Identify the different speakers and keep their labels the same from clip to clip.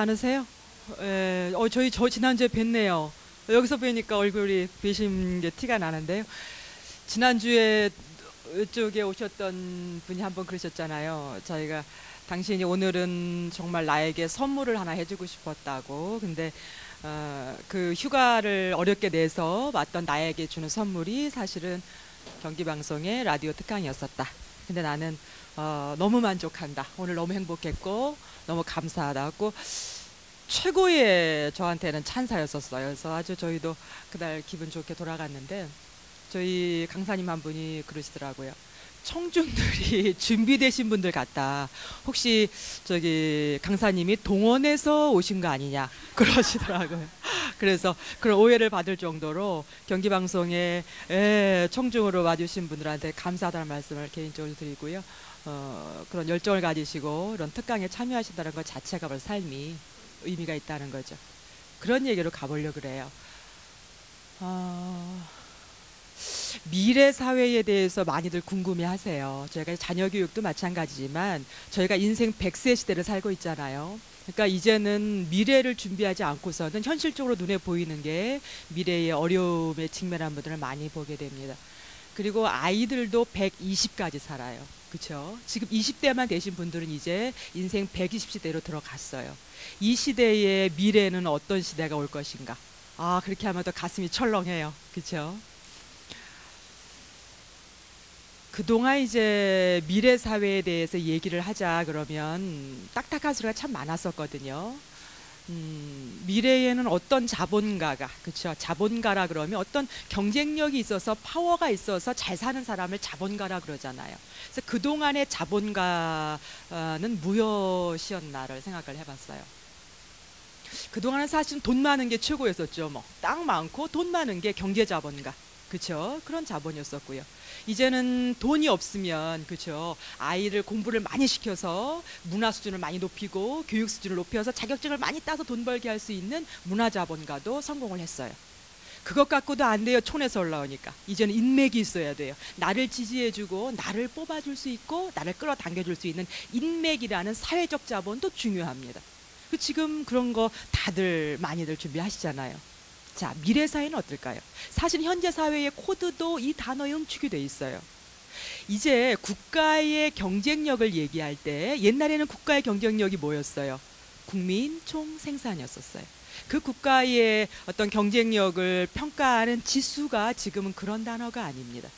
Speaker 1: 않으세요? 저 지난주에 뵀네요. 여기서 뵈니까 얼굴이 뵈신 게 티가 나는데요. 지난주에 이쪽에 오셨던 분이 한번 그러셨잖아요. 저희가 당신이 오늘은 정말 나에게 선물을 하나 해주고 싶었다고. 근데 그 휴가를 어렵게 내서 왔던 나에게 주는 선물이 사실은 경기방송의 라디오 특강이었었다. 근데 나는 너무 만족한다. 오늘 너무 행복했고 너무 감사하다고 최고의 저한테는 찬사였었어요. 그래서 아주 저희도 그날 기분 좋게 돌아갔는데 저희 강사님 한 분이 그러시더라고요. 청중들이 준비되신 분들 같다. 혹시 저기 강사님이 동원해서 오신 거 아니냐 그러시더라고요. 그래서 그런 오해를 받을 정도로 경기방송에 청중으로 와주신 분들한테 감사하다는 말씀을 개인적으로 드리고요. 그런 열정을 가지시고 이런 특강에 참여하신다는 것 자체가 벌써 삶이 의미가 있다는 거죠. 그런 얘기로 가보려고 그래요. 미래 사회에 대해서 많이들 궁금해 하세요. 저희가 자녀 교육도 마찬가지지만 저희가 인생 100세 시대를 살고 있잖아요. 그러니까 이제는 미래를 준비하지 않고서는 현실적으로 눈에 보이는 게 미래의 어려움에 직면한 분들을 많이 보게 됩니다. 그리고 아이들도 120까지 살아요. 그렇죠? 지금 20대만 되신 분들은 이제 인생 120시대로 들어갔어요. 이 시대의 미래는 어떤 시대가 올 것인가? 그렇게 하면 더 가슴이 철렁해요. 그렇죠? 그동안 이제 미래 사회에 대해서 얘기를 하자 그러면 딱딱한 소리가 참 많았었거든요. 미래에는 어떤 자본가가, 그렇죠? 자본가라 그러면 어떤 경쟁력이 있어서 파워가 있어서 잘 사는 사람을 자본가라 그러잖아요. 그래서 그동안의 자본가는 무엇이었나를 생각을 해봤어요. 그동안은 사실은 돈 많은 게 최고였었죠. 뭐 땅 많고 돈 많은 게 경제자본가. 그렇죠? 그런 자본이었었고요. 이제는 돈이 없으면 그렇죠? 아이를 공부를 많이 시켜서 문화 수준을 많이 높이고 교육 수준을 높여서 자격증을 많이 따서 돈 벌게 할 수 있는 문화자본가도 성공을 했어요. 그것 갖고도 안 돼요. 촌에서 올라오니까. 이제는 인맥이 있어야 돼요. 나를 지지해주고 나를 뽑아줄 수 있고 나를 끌어당겨줄 수 있는 인맥이라는 사회적 자본도 중요합니다. 지금 그런 거 다들 많이들 준비하시잖아요. 자, 미래 사회는 어떨까요? 사실 현재 사회의 코드도 이 단어에 응축이 돼 있어요. 이제 국가의 경쟁력을 얘기할 때 옛날에는 국가의 경쟁력이 뭐였어요? 국민 총생산이었었어요. 그 국가의 어떤 경쟁력을 평가하는 지수가 지금은 그런 단어가 아닙니다.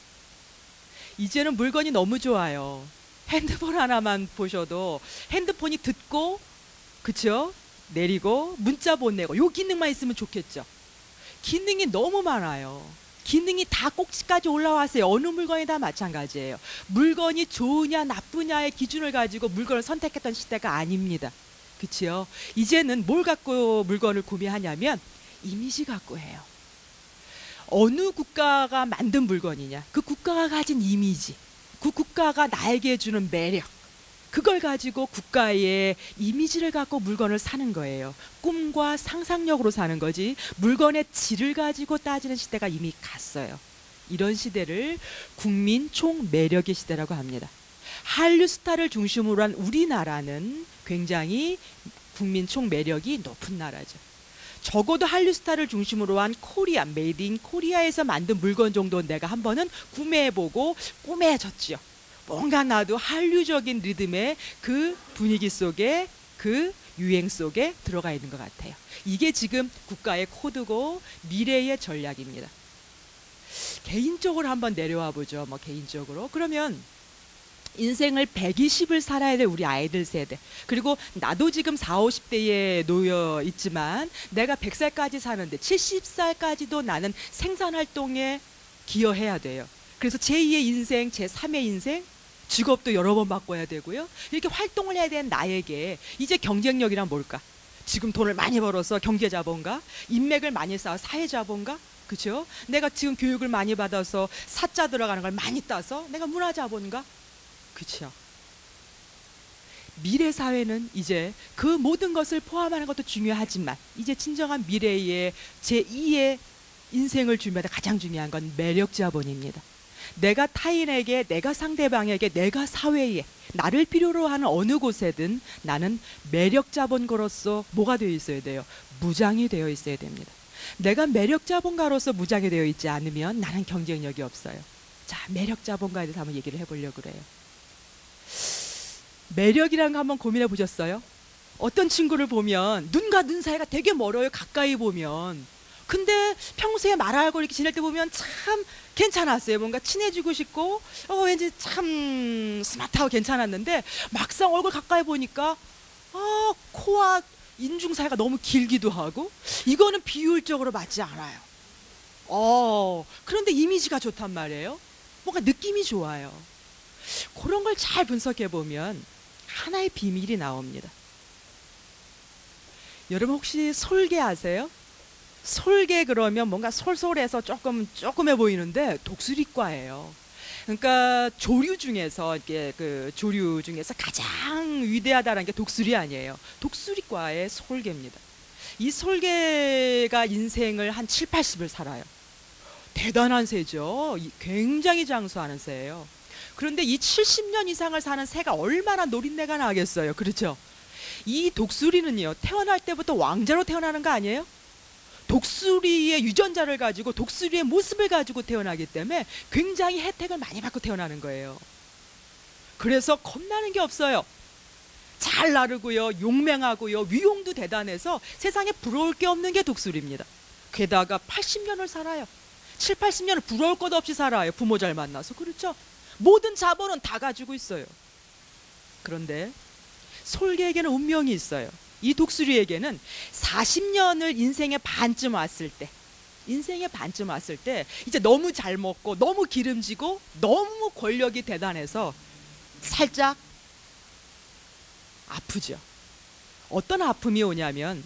Speaker 1: 이제는 물건이 너무 좋아요. 핸드폰 하나만 보셔도 핸드폰이 듣고 그쵸? 내리고 문자 보내고 요 기능만 있으면 좋겠죠. 기능이 너무 많아요. 기능이 다 꼭지까지 올라왔어요. 어느 물건이 다 마찬가지예요. 물건이 좋으냐 나쁘냐의 기준을 가지고 물건을 선택했던 시대가 아닙니다. 그치요? 이제는 뭘 갖고 물건을 구매하냐면 이미지 갖고 해요. 어느 국가가 만든 물건이냐, 그 국가가 가진 이미지, 그 국가가 나에게 주는 매력, 그걸 가지고 국가의 이미지를 갖고 물건을 사는 거예요. 꿈과 상상력으로 사는 거지 물건의 질을 가지고 따지는 시대가 이미 갔어요. 이런 시대를 국민 총 매력의 시대라고 합니다. 한류 스타를 중심으로 한 우리나라는 굉장히 국민 총 매력이 높은 나라죠. 적어도 한류 스타를 중심으로 한 코리아, 메이드 인 코리아에서 만든 물건 정도는 내가 한 번은 구매해보고 꿈해졌죠. 뭔가 나도 한류적인 리듬의 그 분위기 속에 그 유행 속에 들어가 있는 것 같아요. 이게 지금 국가의 코드고 미래의 전략입니다. 개인적으로 한번 내려와 보죠. 뭐 개인적으로. 그러면 인생을 120을 살아야 될 우리 아이들 세대. 그리고 나도 지금 40, 50대에 놓여 있지만 내가 100살까지 사는데 70살까지도 나는 생산활동에 기여해야 돼요. 그래서 제2의 인생, 제3의 인생, 직업도 여러 번 바꿔야 되고요. 이렇게 활동을 해야 되는 나에게 이제 경쟁력이란 뭘까? 지금 돈을 많이 벌어서 경제자본가? 인맥을 많이 쌓아 사회자본가? 그렇죠? 내가 지금 교육을 많이 받아서 사자 들어가는 걸 많이 따서 내가 문화자본가? 그렇죠? 미래 사회는 이제 그 모든 것을 포함하는 것도 중요하지만 이제 진정한 미래의 제2의 인생을 준비하는 가장 중요한 건 매력 자본입니다. 내가 타인에게, 내가 상대방에게, 내가 사회에, 나를 필요로 하는 어느 곳에든 나는 매력 자본가로서 뭐가 되어 있어야 돼요? 무장이 되어 있어야 됩니다. 내가 매력 자본가로서 무장이 되어 있지 않으면 나는 경쟁력이 없어요. 자, 매력 자본가에 대해서 한번 얘기를 해보려고 그래요. 매력이라는 거 한번 고민해 보셨어요? 어떤 친구를 보면 눈과 눈 사이가 되게 멀어요. 가까이 보면. 근데 평소에 말하고 이렇게 지낼 때 보면 참 괜찮았어요. 뭔가 친해지고 싶고 왠지 참 스마트하고 괜찮았는데 막상 얼굴 가까이 보니까 코와 인중 사이가 너무 길기도 하고 이거는 비율적으로 맞지 않아요. 그런데 이미지가 좋단 말이에요. 뭔가 느낌이 좋아요. 그런 걸 잘 분석해 보면 하나의 비밀이 나옵니다. 여러분 혹시 솔개 아세요? 솔개 그러면 뭔가 솔솔해서 조금해 보이는데 독수리과예요. 그러니까 조류 중에서 이게 조류 중에서 가장 위대하다는 게 독수리 아니에요. 독수리과의 솔개입니다. 이 솔개가 인생을 한 7, 80을 살아요. 대단한 새죠. 굉장히 장수하는 새예요. 그런데 이 70년 이상을 사는 새가 얼마나 노린내가 나겠어요. 그렇죠? 이 독수리는요, 태어날 때부터 왕자로 태어나는 거 아니에요? 독수리의 유전자를 가지고 독수리의 모습을 가지고 태어나기 때문에 굉장히 혜택을 많이 받고 태어나는 거예요. 그래서 겁나는 게 없어요. 잘 나르고요, 용맹하고요, 위용도 대단해서 세상에 부러울 게 없는 게 독수리입니다. 게다가 80년을 살아요. 7, 80년을 부러울 것 없이 살아요. 부모 잘 만나서. 그렇죠? 모든 자본은 다 가지고 있어요. 그런데 솔개에게는 운명이 있어요. 이 독수리에게는 40년을 인생의 반쯤 왔을 때 이제 너무 잘 먹고 너무 기름지고 너무 권력이 대단해서 살짝 아프죠. 어떤 아픔이 오냐면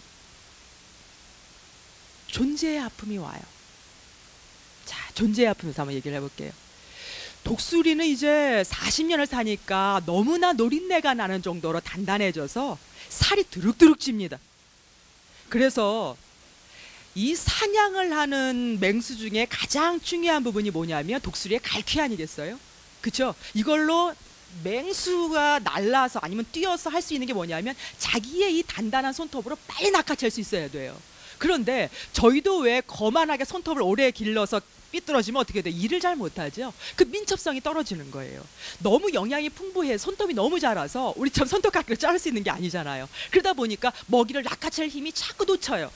Speaker 1: 존재의 아픔이 와요. 자, 존재의 아픔에서 한번 얘기를 해볼게요. 독수리는 이제 40년을 사니까 너무나 노린내가 나는 정도로 단단해져서 살이 드륵드륵 찝니다. 그래서 이 사냥을 하는 맹수 중에 가장 중요한 부분이 뭐냐면 독수리의 갈퀴 아니겠어요? 그렇죠? 이걸로 맹수가 날라서 아니면 뛰어서 할 수 있는 게 뭐냐면 자기의 이 단단한 손톱으로 빨리 낚아챌 수 있어야 돼요. 그런데 저희도 왜 거만하게 손톱을 오래 길러서 삐뚤어지면 어떻게 돼? 일을 잘 못하죠. 그 민첩성이 떨어지는 거예요. 너무 영양이 풍부해 손톱이 너무 자라서 우리처럼 손톱깎이로 자를 수 있는 게 아니잖아요. 그러다 보니까 먹이를 낚아챌 힘이 자꾸 놓쳐요.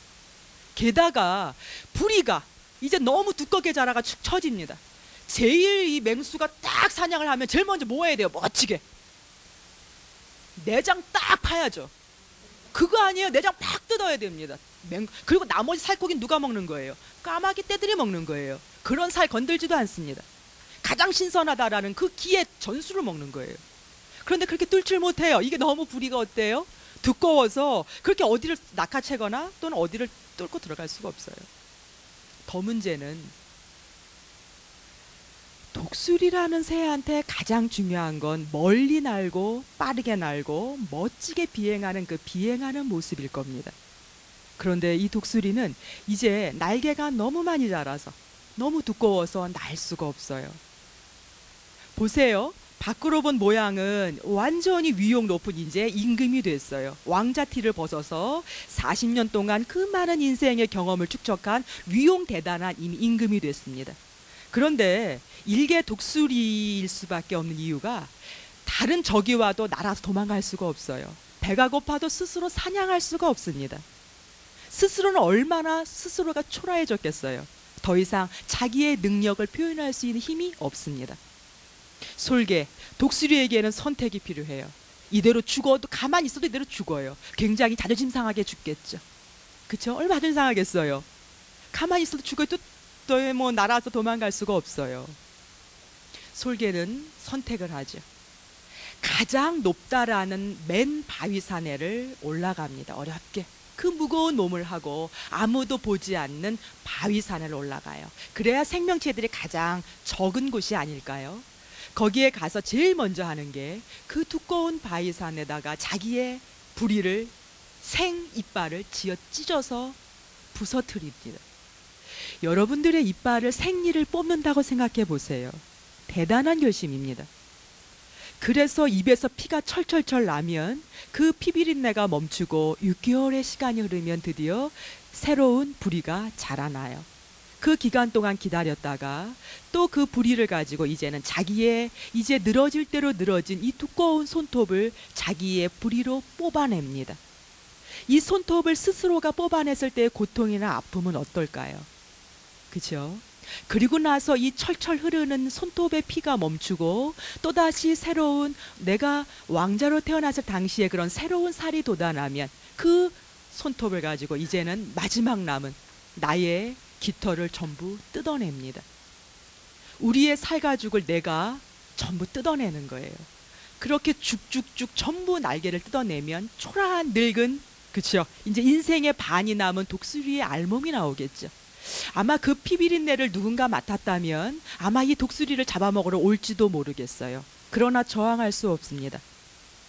Speaker 1: 게다가 부리가 이제 너무 두껍게 자라가 축 처집니다. 제일 이 맹수가 딱 사냥을 하면 제일 먼저 뭐 해야 돼요? 멋지게 내장 딱 파야죠. 그거 아니에요. 내장 팍 뜯어야 됩니다. 그리고 나머지 살코기는 누가 먹는 거예요? 까마귀 떼들이 먹는 거예요. 그런 살 건들지도 않습니다. 가장 신선하다라는 그 기의 전수를 먹는 거예요. 그런데 그렇게 뚫질 못해요. 이게 너무 부리가 어때요? 두꺼워서 그렇게 어디를 낚아채거나 또는 어디를 뚫고 들어갈 수가 없어요. 더 문제는 독수리라는 새한테 가장 중요한 건 멀리 날고 빠르게 날고 멋지게 비행하는 그 비행하는 모습일 겁니다. 그런데 이 독수리는 이제 날개가 너무 많이 자라서 너무 두꺼워서 날 수가 없어요. 보세요. 밖으로 본 모양은 완전히 위용 높은 이제 임금이 됐어요. 왕자티를 벗어서 40년 동안 그 많은 인생의 경험을 축적한 위용 대단한 임금이 됐습니다. 그런데 일개 독수리일 수밖에 없는 이유가 다른 적이 와도 날아서 도망갈 수가 없어요. 배가 고파도 스스로 사냥할 수가 없습니다. 스스로는 얼마나 스스로가 초라해졌겠어요. 더 이상 자기의 능력을 표현할 수 있는 힘이 없습니다. 솔개, 독수리에게는 선택이 필요해요. 이대로 죽어도 가만히 있어도 이대로 죽어요. 굉장히 자존심 상하게 죽겠죠. 그쵸? 얼마나 자존심 상하겠어요. 가만히 있어도 죽어도 또 뭐 날아서 도망갈 수가 없어요. 솔개는 선택을 하죠. 가장 높다라는 맨 바위산에를 올라갑니다. 어렵게. 그 무거운 몸을 하고 아무도 보지 않는 바위산을 올라가요. 그래야 생명체들이 가장 적은 곳이 아닐까요? 거기에 가서 제일 먼저 하는 게 그 두꺼운 바위산에다가 자기의 부리를 생 이빨을 쥐어 찢어서 부서뜨립니다. 여러분들의 이빨을 생리를 뽑는다고 생각해 보세요. 대단한 결심입니다. 그래서 입에서 피가 철철철 나면 그 피비린내가 멈추고 6개월의 시간이 흐르면 드디어 새로운 부리가 자라나요. 그 기간 동안 기다렸다가 또 그 부리를 가지고 이제는 자기의 이제 늘어질 대로 늘어진 이 두꺼운 손톱을 자기의 부리로 뽑아냅니다. 이 손톱을 스스로가 뽑아냈을 때의 고통이나 아픔은 어떨까요? 그죠? 그리고 나서 이 철철 흐르는 손톱의 피가 멈추고 또다시 새로운 내가 왕자로 태어났을 당시에 그런 새로운 살이 돋아나면 그 손톱을 가지고 이제는 마지막 남은 나의 깃털을 전부 뜯어냅니다. 우리의 살 가죽을 내가 전부 뜯어내는 거예요. 그렇게 쭉쭉쭉 전부 날개를 뜯어내면 초라한 늙은, 그렇죠? 이제 인생의 반이 남은 독수리의 알몸이 나오겠죠. 아마 그 피비린내를 누군가 맡았다면 아마 이 독수리를 잡아먹으러 올지도 모르겠어요. 그러나 저항할 수 없습니다.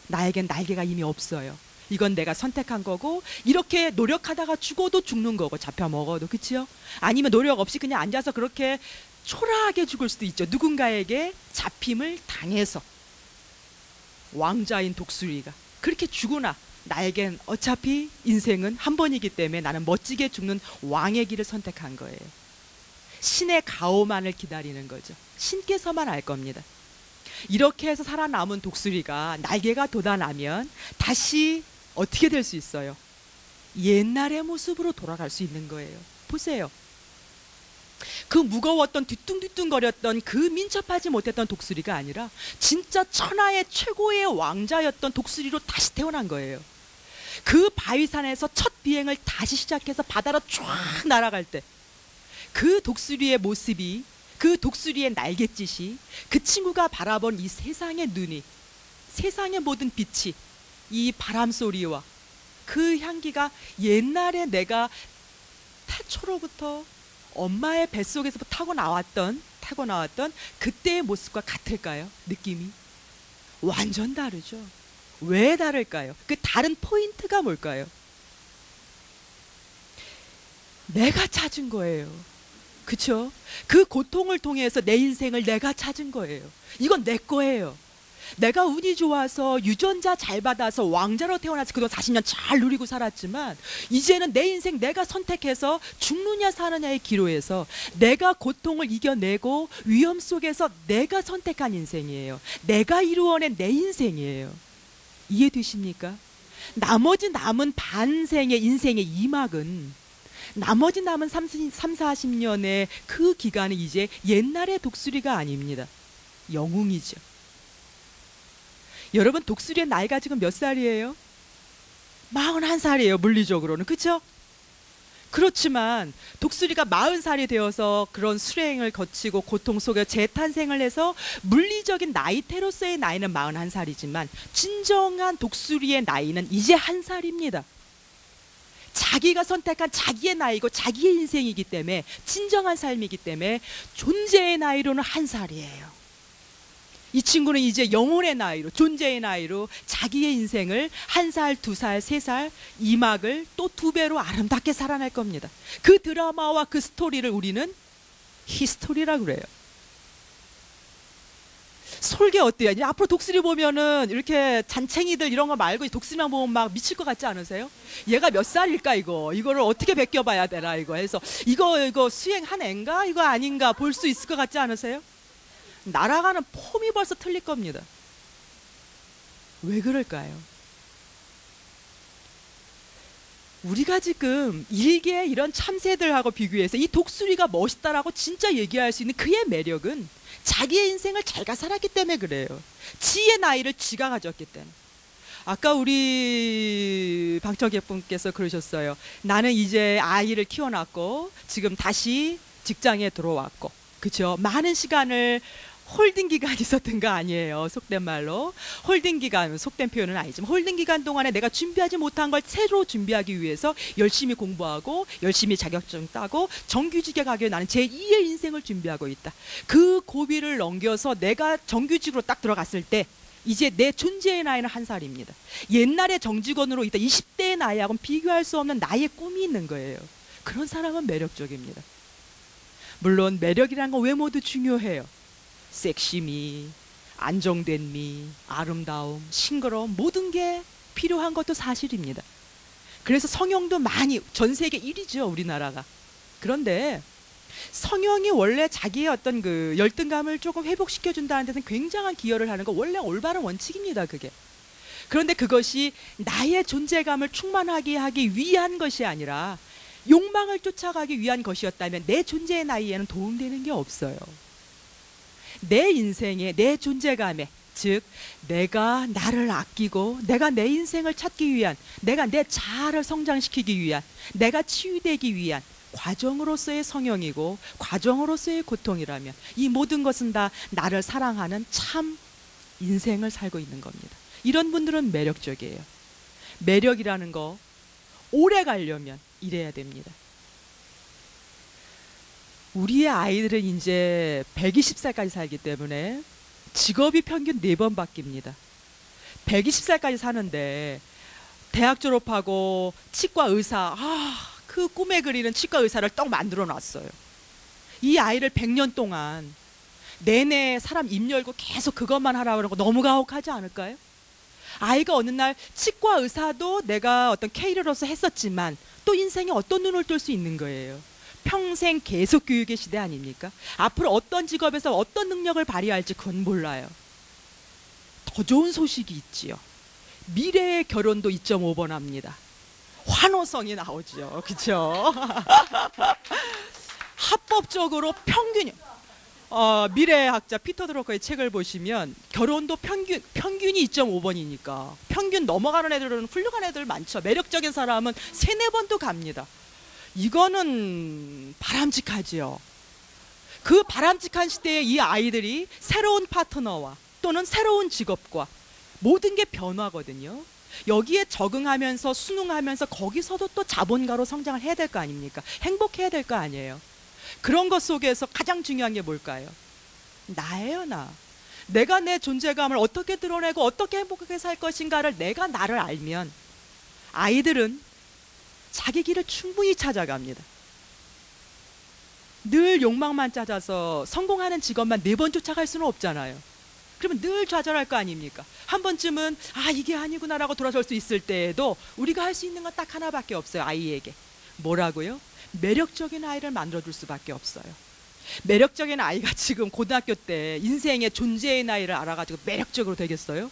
Speaker 1: 나에겐 날개가 이미 없어요. 이건 내가 선택한 거고 이렇게 노력하다가 죽어도 죽는 거고 잡혀먹어도, 그치요? 아니면 노력 없이 그냥 앉아서 그렇게 초라하게 죽을 수도 있죠. 누군가에게 잡힘을 당해서. 왕자인 독수리가 그렇게 죽으나 나에겐 어차피 인생은 한 번이기 때문에 나는 멋지게 죽는 왕의 길을 선택한 거예요. 신의 가호만을 기다리는 거죠. 신께서만 알 겁니다. 이렇게 해서 살아남은 독수리가 날개가 돋아나면 다시 어떻게 될 수 있어요? 옛날의 모습으로 돌아갈 수 있는 거예요. 보세요. 그 무거웠던 뒤뚱뒤뚱거렸던 그 민첩하지 못했던 독수리가 아니라 진짜 천하의 최고의 왕자였던 독수리로 다시 태어난 거예요. 그 바위산에서 첫 비행을 다시 시작해서 바다로 쫙 날아갈 때 그 독수리의 모습이, 그 독수리의 날갯짓이, 그 친구가 바라본 이 세상의 눈이, 세상의 모든 빛이, 이 바람소리와 그 향기가 옛날에 내가 태초로부터 엄마의 뱃속에서 타고 나왔던 그때의 모습과 같을까요? 느낌이 완전 다르죠. 왜 다를까요? 그 다른 포인트가 뭘까요? 내가 찾은 거예요. 그쵸? 그 고통을 통해서 내 인생을 내가 찾은 거예요. 이건 내 거예요. 내가 운이 좋아서 유전자 잘 받아서 왕자로 태어나서 그동안 40년 잘 누리고 살았지만 이제는 내 인생 내가 선택해서 죽느냐 사느냐의 기로에서 내가 고통을 이겨내고 위험 속에서 내가 선택한 인생이에요. 내가 이루어낸 내 인생이에요. 이해되십니까? 나머지 남은 반생의 인생의 2막은 나머지 남은 40년의 그 기간은 이제 옛날의 독수리가 아닙니다. 영웅이죠. 여러분, 독수리의 나이가 지금 몇 살이에요? 41살이에요. 물리적으로는. 그렇죠? 그렇지만 독수리가 40살이 되어서 그런 수행을 거치고 고통 속에 재탄생을 해서 물리적인 나이테로서의 나이는 41살이지만 진정한 독수리의 나이는 이제 1살입니다. 자기가 선택한 자기의 나이고 자기의 인생이기 때문에, 진정한 삶이기 때문에 존재의 나이로는 1살이에요. 이 친구는 이제 영혼의 나이로, 존재의 나이로 자기의 인생을 1살, 2살, 3살 2막을 또 2배로 아름답게 살아낼 겁니다. 그 드라마와 그 스토리를 우리는 히스토리라고 그래요. 솔개 어때요? 이제 앞으로 독수리 보면은 이렇게 잔챙이들 이런 거 말고 독수리만 보면 막 미칠 것 같지 않으세요? 얘가 몇 살일까 이거를 어떻게 베껴봐야 되나 이거 해서 이거 수행한 애인가 이거 아닌가 볼 수 있을 것 같지 않으세요? 날아가는 폼이 벌써 틀릴 겁니다. 왜 그럴까요? 우리가 지금 일개의 이런 참새들하고 비교해서 이 독수리가 멋있다라고 진짜 얘기할 수 있는 그의 매력은 자기의 인생을 잘가 살았기 때문에 그래요. 지의 나이를 지가 가졌기 때문에. 아까 우리 방청객분께서 그러셨어요. 나는 이제 아이를 키워놨고 지금 다시 직장에 들어왔고, 그렇죠? 많은 시간을 홀딩 기간이 있었던 거 아니에요. 속된 말로. 홀딩 기간, 속된 표현은 아니지만 홀딩 기간 동안에 내가 준비하지 못한 걸 새로 준비하기 위해서 열심히 공부하고 열심히 자격증 따고 정규직에 가기 위해 나는 제2의 인생을 준비하고 있다. 그 고비를 넘겨서 내가 정규직으로 딱 들어갔을 때 이제 내 존재의 나이는 1살입니다. 옛날에 정직원으로 있다 20대의 나이하고는 비교할 수 없는 나의 꿈이 있는 거예요. 그런 사람은 매력적입니다. 물론 매력이라는 건 외모도 중요해요. 섹시미, 안정된미, 아름다움, 싱그러움, 모든 게 필요한 것도 사실입니다. 그래서 성형도 많이, 전 세계 1위죠, 우리나라가. 그런데 성형이 원래 자기의 어떤 그 열등감을 조금 회복시켜준다는 데는 굉장한 기여를 하는 거 원래 올바른 원칙입니다, 그게. 그런데 그것이 나의 존재감을 충만하게 하기 위한 것이 아니라 욕망을 쫓아가기 위한 것이었다면 내 존재의 나이에는 도움되는 게 없어요. 내 인생에, 내 존재감에, 즉 내가 나를 아끼고 내가 내 인생을 찾기 위한, 내가 내 자아를 성장시키기 위한, 내가 치유되기 위한 과정으로서의 성형이고 과정으로서의 고통이라면 이 모든 것은 다 나를 사랑하는 참 인생을 살고 있는 겁니다. 이런 분들은 매력적이에요. 매력이라는 거 오래 가려면 이래야 됩니다. 우리의 아이들은 이제 120살까지 살기 때문에 직업이 평균 4번 바뀝니다. 120살까지 사는데 대학 졸업하고 치과 의사, 그 꿈에 그리는 치과 의사를 떡 만들어 놨어요. 이 아이를 100년 동안 내내 사람 입 열고 계속 그것만 하라고 그러고 너무 가혹하지 않을까요? 아이가 어느 날 치과 의사도 내가 어떤 캐리어로서 했었지만 또 인생에 어떤 눈을 뜰 수 있는 거예요. 평생 계속 교육의 시대 아닙니까? 앞으로 어떤 직업에서 어떤 능력을 발휘할지 그건 몰라요. 더 좋은 소식이 있지요. 미래의 결혼도 2.5번 합니다. 환호성이 나오죠. 그렇죠? 합법적으로 평균, 미래학자 피터 드러커의 책을 보시면 결혼도 평균이 2.5번이니까 평균 넘어가는 애들은 훌륭한 애들 많죠. 매력적인 사람은 3, 4번도 갑니다. 이거는 바람직하지요. 그 바람직한 시대에 이 아이들이 새로운 파트너와 또는 새로운 직업과 모든 게 변화거든요. 여기에 적응하면서 순응하면서 거기서도 또 자본가로 성장을 해야 될 거 아닙니까? 행복해야 될 거 아니에요. 그런 것 속에서 가장 중요한 게 뭘까요? 나예요, 나. 내가 내 존재감을 어떻게 드러내고 어떻게 행복하게 살 것인가를 내가 나를 알면 아이들은 자기 길을 충분히 찾아갑니다. 늘 욕망만 찾아서 성공하는 직업만 4번 쫓아갈 수는 없잖아요. 그러면 늘 좌절할 거 아닙니까? 한 번쯤은 이게 아니구나라고 돌아설 수 있을 때에도 우리가 할 수 있는 건 딱 하나밖에 없어요. 아이에게. 뭐라고요? 매력적인 아이를 만들어줄 수밖에 없어요. 매력적인 아이가 지금 고등학교 때 인생의 존재의 나이를 알아가지고 매력적으로 되겠어요?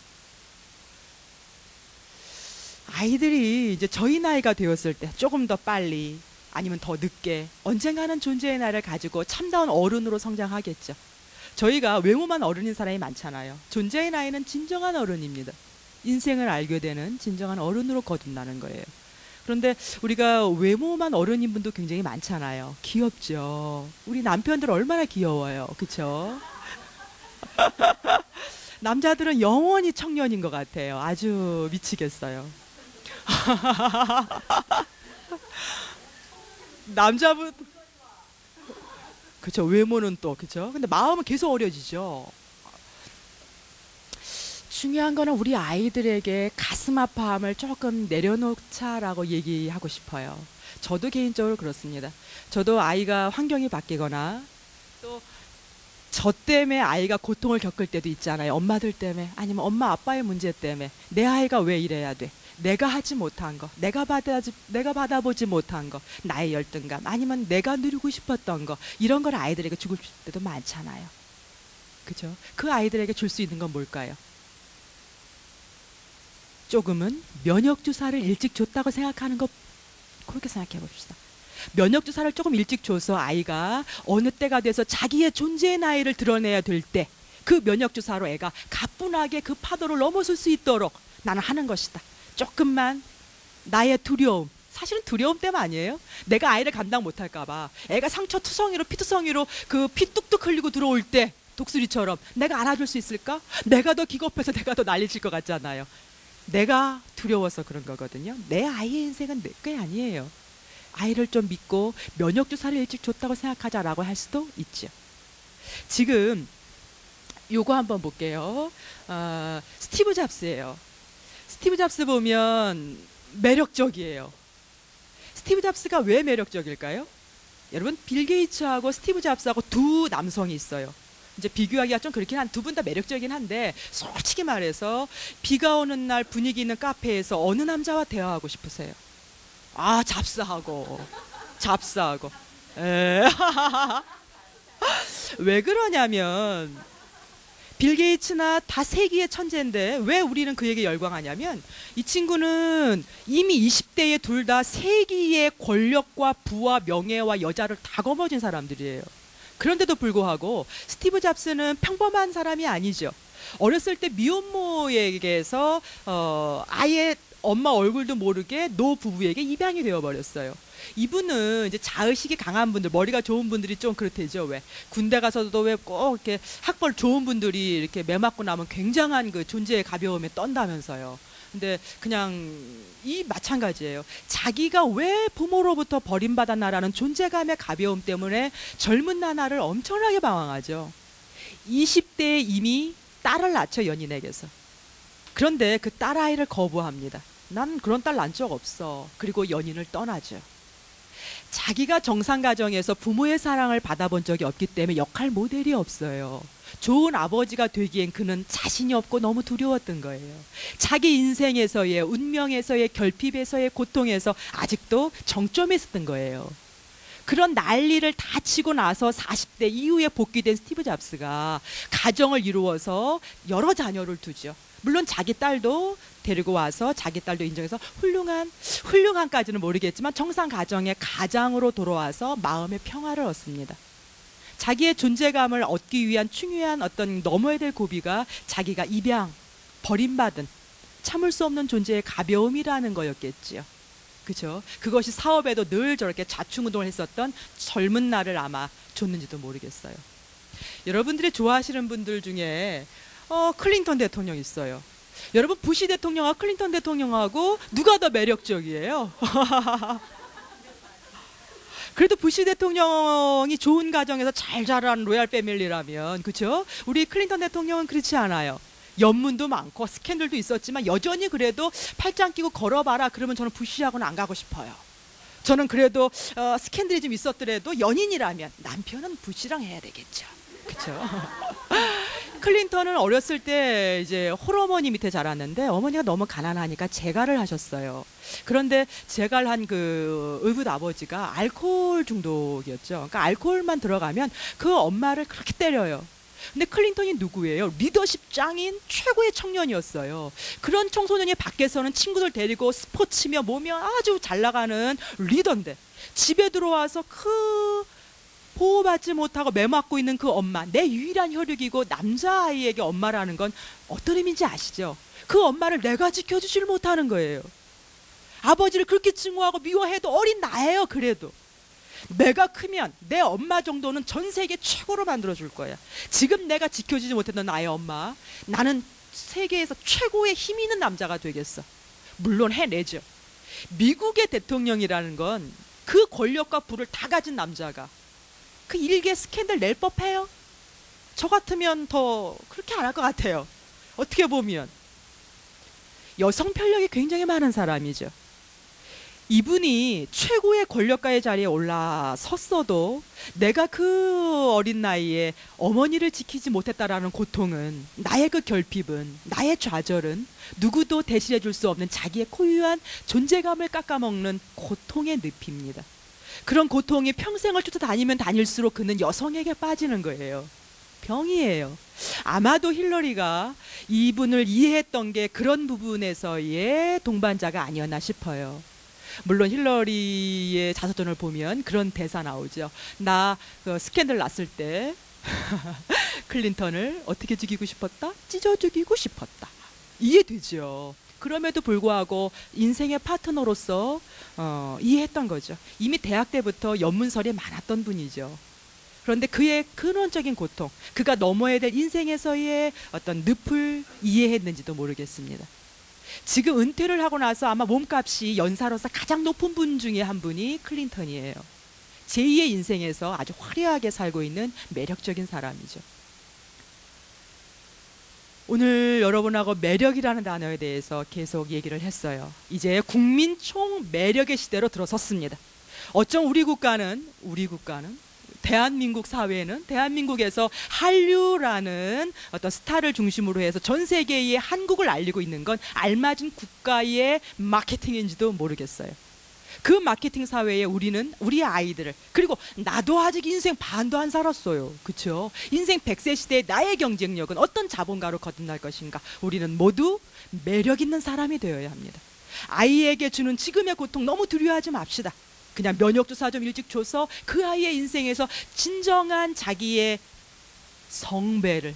Speaker 1: 아이들이 이제 저희 나이가 되었을 때 조금 더 빨리 아니면 더 늦게 언젠가는 존재의 나이를 가지고 참다운 어른으로 성장하겠죠. 저희가 외모만 어른인 사람이 많잖아요. 존재의 나이는 진정한 어른입니다. 인생을 알게 되는 진정한 어른으로 거듭나는 거예요. 그런데 우리가 외모만 어른인 분도 굉장히 많잖아요. 귀엽죠. 우리 남편들 얼마나 귀여워요. 그렇죠? 남자들은 영원히 청년인 것 같아요. 아주 미치겠어요. 남자분, 그쵸, 외모는 또, 그쵸. 근데 마음은 계속 어려지죠. 중요한 거는 우리 아이들에게 가슴 아파함을 조금 내려놓자라고 얘기하고 싶어요. 저도 개인적으로 그렇습니다. 저도 아이가 환경이 바뀌거나 또 저 때문에 아이가 고통을 겪을 때도 있잖아요. 엄마들 때문에 아니면 엄마 아빠의 문제 때문에 내 아이가 왜 이래야 돼? 내가 하지 못한 거, 내가 받아보지 못한 거, 나의 열등감 아니면 내가 누리고 싶었던 거, 이런 걸 아이들에게 주고 싶을 때도 많잖아요. 그죠? 그 아이들에게 줄 수 있는 건 뭘까요? 조금은 면역주사를 일찍 줬다고 생각하는 거, 그렇게 생각해 봅시다. 면역주사를 조금 일찍 줘서 아이가 어느 때가 돼서 자기의 존재의 나이를 드러내야 될 때 그 면역주사로 애가 가뿐하게 그 파도를 넘어설 수 있도록 나는 하는 것이다. 조금만 나의 두려움, 사실은 두려움 때문 아니에요? 내가 아이를 감당 못할까 봐 애가 상처투성이로 피투성이로 그 피 뚝뚝 흘리고 들어올 때 독수리처럼 내가 안아줄 수 있을까? 내가 더 기겁해서 내가 더 난리칠 것 같잖아요. 내가 두려워서 그런 거거든요. 내 아이의 인생은 내 게 아니에요. 아이를 좀 믿고 면역주사를 일찍 줬다고 생각하자라고 할 수도 있죠. 지금 요거 한번 볼게요. 스티브 잡스예요. 스티브 잡스 보면 매력적이에요. 스티브 잡스가 왜 매력적일까요? 여러분, 빌 게이츠하고 스티브 잡스하고 두 남성이 있어요. 이제 비교하기가 좀 그렇긴 한 두 분 다 매력적이긴 한데 솔직히 말해서 비가 오는 날 분위기 있는 카페에서 어느 남자와 대화하고 싶으세요? 아, 잡스하고 잡스하고. 에. 왜 그러냐면 빌 게이츠나 다 세기의 천재인데 왜 우리는 그에게 열광하냐면 이 친구는 이미 20대에 둘 다 세기의 권력과 부와 명예와 여자를 다 거머쥔 사람들이에요. 그런데도 불구하고 스티브 잡스는 평범한 사람이 아니죠. 어렸을 때 미혼모에게서 아예 엄마 얼굴도 모르게 노 부부에게 입양이 되어버렸어요. 이분은 이제 자의식이 강한 분들, 머리가 좋은 분들이 좀 그렇대죠. 왜 군대 가서도 왜 꼭 이렇게 학벌 좋은 분들이 이렇게 매 맞고 나면 굉장한 그 존재의 가벼움에 떤다면서요. 근데 그냥 이 마찬가지예요. 자기가 왜 부모로부터 버림받았나라는 존재감의 가벼움 때문에 젊은 나날을 엄청나게 방황하죠. 20대에 이미 딸을 낳죠, 연인에게서. 그런데 그 딸아이를 거부합니다. 난 그런 딸 낳은 적 없어. 그리고 연인을 떠나죠. 자기가 정상 가정에서 부모의 사랑을 받아본 적이 없기 때문에 역할 모델이 없어요. 좋은 아버지가 되기엔 그는 자신이 없고 너무 두려웠던 거예요. 자기 인생에서의 운명에서의 결핍에서의 고통에서 아직도 정점에 있었던 거예요. 그런 난리를 다 치고 나서 40대 이후에 복귀된 스티브 잡스가 가정을 이루어서 여러 자녀를 두죠. 물론 자기 딸도 데리고 와서 자기 딸도 인정해서 훌륭한까지는 모르겠지만 정상 가정의 가장으로 돌아와서 마음의 평화를 얻습니다. 자기의 존재감을 얻기 위한 중요한 어떤 넘어야 될 고비가 자기가 입양, 버림받은 참을 수 없는 존재의 가벼움이라는 거였겠지요. 그죠? 그것이 사업에도 늘 저렇게 좌충우동을 했었던 젊은 날을 아마 줬는지도 모르겠어요. 여러분들이 좋아하시는 분들 중에 클린턴 대통령 있어요. 여러분 부시 대통령하고 클린턴 대통령하고 누가 더 매력적이에요? 그래도 부시 대통령이 좋은 가정에서 잘 자란 로얄 패밀리라면, 그렇죠? 우리 클린턴 대통령은 그렇지 않아요. 연문도 많고 스캔들도 있었지만 여전히 그래도 팔짱 끼고 걸어봐라 그러면 저는 부시하고는 안 가고 싶어요. 저는 그래도 스캔들이 좀 있었더라도 연인이라면 남편은 부시랑 해야 되겠죠. 그렇죠? 클린턴은 어렸을 때 이제 홀어머니 밑에 자랐는데 어머니가 너무 가난하니까 재갈을 하셨어요. 그런데 재갈한 그 의붓 아버지가 알코올 중독이었죠. 그러니까 알코올만 들어가면 그 엄마를 그렇게 때려요. 근데 클린턴이 누구예요? 리더십 짱인 최고의 청년이었어요. 그런 청소년이 밖에서는 친구들 데리고 스포츠며 뭐며 아주 잘 나가는 리더인데 집에 들어와서 보호받지 못하고 매맞고 있는 그 엄마, 내 유일한 혈육이고 남자아이에게 엄마라는 건 어떤 의미인지 아시죠? 그 엄마를 내가 지켜주질 못하는 거예요. 아버지를 그렇게 증오하고 미워해도 어린 나예요. 그래도 내가 크면 내 엄마 정도는 전 세계 최고로 만들어줄 거야. 지금 내가 지켜주지 못했던 나의 엄마, 나는 세계에서 최고의 힘 있는 남자가 되겠어. 물론 해내죠. 미국의 대통령이라는 건 그 권력과 부를 다 가진 남자가 그 일개 스캔들 낼 법해요? 저 같으면 더 그렇게 안 할 것 같아요. 어떻게 보면 여성 편력이 굉장히 많은 사람이죠. 이분이 최고의 권력가의 자리에 올라섰어도 내가 그 어린 나이에 어머니를 지키지 못했다라는 고통은, 나의 그 결핍은, 나의 좌절은 누구도 대신해 줄 수 없는 자기의 고유한 존재감을 깎아먹는 고통의 늪입니다. 그런 고통이 평생을 쫓아다니면 다닐수록 그는 여성에게 빠지는 거예요. 병이에요. 아마도 힐러리가 이분을 이해했던 게 그런 부분에서의 동반자가 아니었나 싶어요. 물론 힐러리의 자서전을 보면 그런 대사 나오죠. 나 그 스캔들 났을 때 클린턴을 어떻게 죽이고 싶었다? 찢어 죽이고 싶었다. 이해되죠. 그럼에도 불구하고 인생의 파트너로서 이해했던 거죠. 이미 대학 때부터 연문설이 많았던 분이죠. 그런데 그의 근원적인 고통, 그가 넘어야 될 인생에서의 어떤 늪을 이해했는지도 모르겠습니다. 지금 은퇴를 하고 나서 아마 몸값이 연사로서 가장 높은 분 중에 한 분이 클린턴이에요. 제2의 인생에서 아주 화려하게 살고 있는 매력적인 사람이죠. 오늘 여러분하고 매력이라는 단어에 대해서 계속 얘기를 했어요. 이제 국민 총 매력의 시대로 들어섰습니다. 어쩜 우리 국가는 대한민국 사회는 대한민국에서 한류라는 어떤 스타를 중심으로 해서 전 세계에 한국을 알리고 있는 건 알맞은 국가의 마케팅인지도 모르겠어요. 그 마케팅 사회에 우리는 우리의 아이들을, 그리고 나도 아직 인생 반도 안 살았어요. 그렇죠? 인생 100세 시대의 나의 경쟁력은 어떤 자본가로 거듭날 것인가? 우리는 모두 매력 있는 사람이 되어야 합니다. 아이에게 주는 지금의 고통 너무 두려워하지 맙시다. 그냥 면역주사 좀 일찍 줘서 그 아이의 인생에서 진정한 자기의 성배를,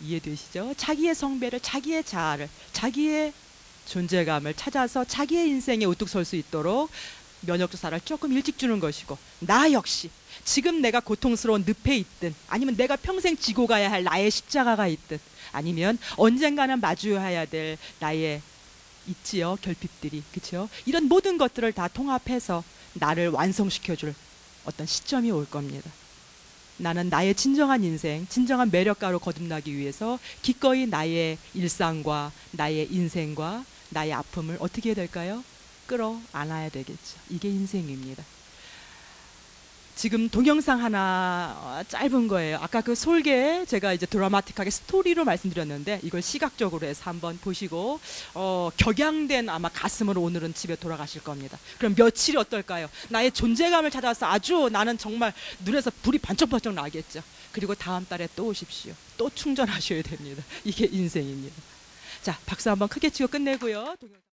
Speaker 1: 이해되시죠? 자기의 성배를, 자기의 자아를, 자기의 존재감을 찾아서 자기의 인생에 우뚝 설 수 있도록 면역주사를 조금 일찍 주는 것이고, 나 역시 지금 내가 고통스러운 늪에 있든, 아니면 내가 평생 지고 가야 할 나의 십자가가 있든, 아니면 언젠가는 마주해야 될 나의 있지요 결핍들이, 그렇죠? 이런 모든 것들을 다 통합해서 나를 완성시켜줄 어떤 시점이 올 겁니다. 나는 나의 진정한 인생, 진정한 매력가로 거듭나기 위해서 기꺼이 나의 일상과 나의 인생과 나의 아픔을 어떻게 해야 될까요? 끌어안아야 되겠죠. 이게 인생입니다. 지금 동영상 하나 짧은 거예요. 아까 그 솔개 제가 이제 드라마틱하게 스토리로 말씀드렸는데, 이걸 시각적으로 해서 한번 보시고 격양된 아마 가슴으로 오늘은 집에 돌아가실 겁니다. 그럼 며칠이 어떨까요? 나의 존재감을 찾아서 아주 나는 정말 눈에서 불이 반짝반짝 나겠죠. 그리고 다음 달에 또 오십시오. 또 충전하셔야 됩니다. 이게 인생입니다. 자, 박수 한번 크게 치고 끝내고요.